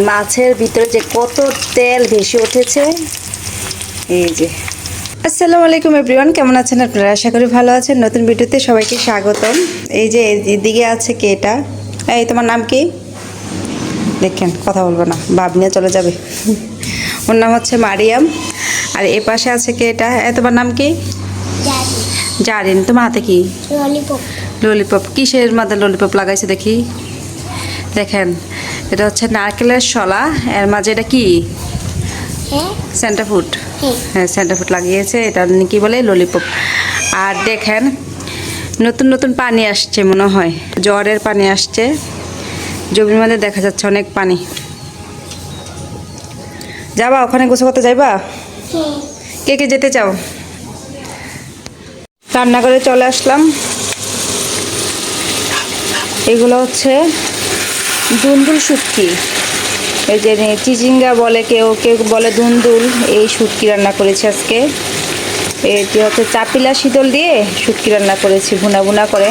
মাছের ভিতরে যে কত তেল ভেসে উঠেছে। এই যে আসসালামু আলাইকুম এভরিওয়ান, কেমন আছেন আপনারা? আশা করি ভালো আছেন। নতুন ভিডিওতে সবাইকে স্বাগতম। এই যে এদিকে আছে কে এটা? এই তোমার নাম কি? দেখেন কথা বলবো না, ভাব নিয়ে চলে যাবে। ওর নাম হচ্ছে মারিয়াম। আর এ পাশে আছে কে এটা? তোমার নাম কি? জারিন। তোমার হাতে কি? ললিপপ। ললিপপ। কিসের মধ্যে ললিপপ লাগাইছে দেখি? দেখেন, এটা হচ্ছে নারকেলের শলা, এর মাঝে এটা কি? Centre food. হ্যাঁ, সেন্টার ফুড লাগিয়েছে, এটা কি বলে? ললিপপ। আর দেখেন, নতুন নতুন পানি আসছে মনে হয়, জ্বরের পানি আসছে। জমির মধ্যে দেখা যাচ্ছে অনেক পানি। যাবা ওখানে গোসল করতে? যাইবা? কে কে যেতে চাও? রান্নাঘরে চলে আসলাম। এগুলো হচ্ছে দুন্দুল শুটকি। এই যে চিচিঙ্গা বলে, কেউ কেউ বলে দুন্দুল। এই শুটকি রান্না করেছি আজকে। এটি হচ্ছে চাপিলা শীতল দিয়ে শুটকি রান্না করেছি ভুনা ভুনা করে।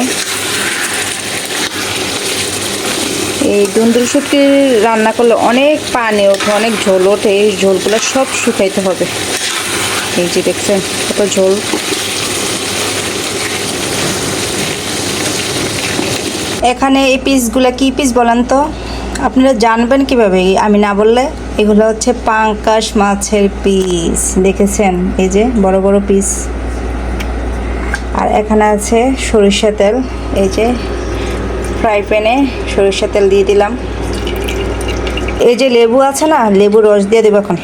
এই দুন্দুল শুটকি রান্না করলে অনেক পানি ওঠে, অনেক ঝোল ওঠে। এই ঝোলগুলো সব শুকাইতে হবে। এই যে দেখছেন কত ঝোল। এখানে এই পিসগুলো কি পিস বলেন তো? আপনারা জানবেন কিভাবে আমি না বললে? এগুলো হচ্ছে পাঙ্কাশ মাছের পিস, দেখেছেন? এই যে বড় বড় পিস। আর এখানে আছে সরিষা তেল। এই যে ফ্রাই প্যানে সরিষা তেল দিয়ে দিলাম। এই যে লেবু আছে না, লেবু রস দিয়ে দেবো এখন।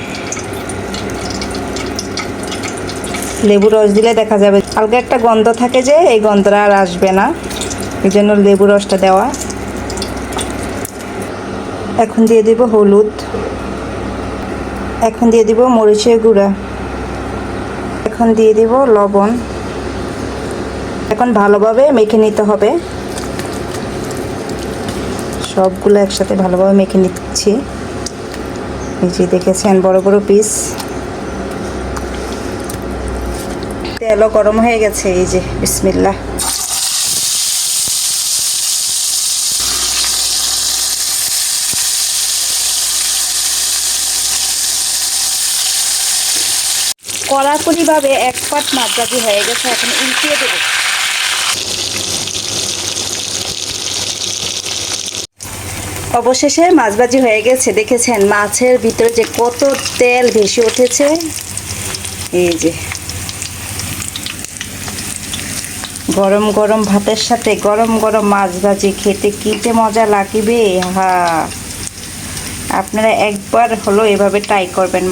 লেবু রস দিলে দেখা যাবে হালকা একটা গন্ধ থাকে, যে এই গন্ধটা আর আসবে না, এই জন্য লেবু রসটা দেওয়া। এখন দিয়ে দিব হলুদ, এখন দিয়ে দিব মরিচের গুঁড়া, এখন দিয়ে দিব লবণ। এখন ভালোভাবে মেখে নিতে হবে, সবগুলো একসাথে ভালোভাবে মেখে নিচ্ছি। এই যে দেখেছেন বড় বড় পিস। তেলও গরম হয়ে গেছে। এই যে বিসমিল্লাহ। কড়াকড়িভাবে এক পাট মাছ ভাজি হয়ে গেছে, এখন উল্টিয়ে দেবো। অবশেষে মাছ ভাজি হয়ে গেছে। দেখেছেন মাছের ভিতরে যে কত তেল ভেসে উঠেছে। এই যে গরম গরম ভাতের সাথে গরম গরম মাছ ভাজি খেতে কি যে মজা লাগবে। হ্যাঁ, আপনারা একবার হলো এভাবে ট্রাই করবেন।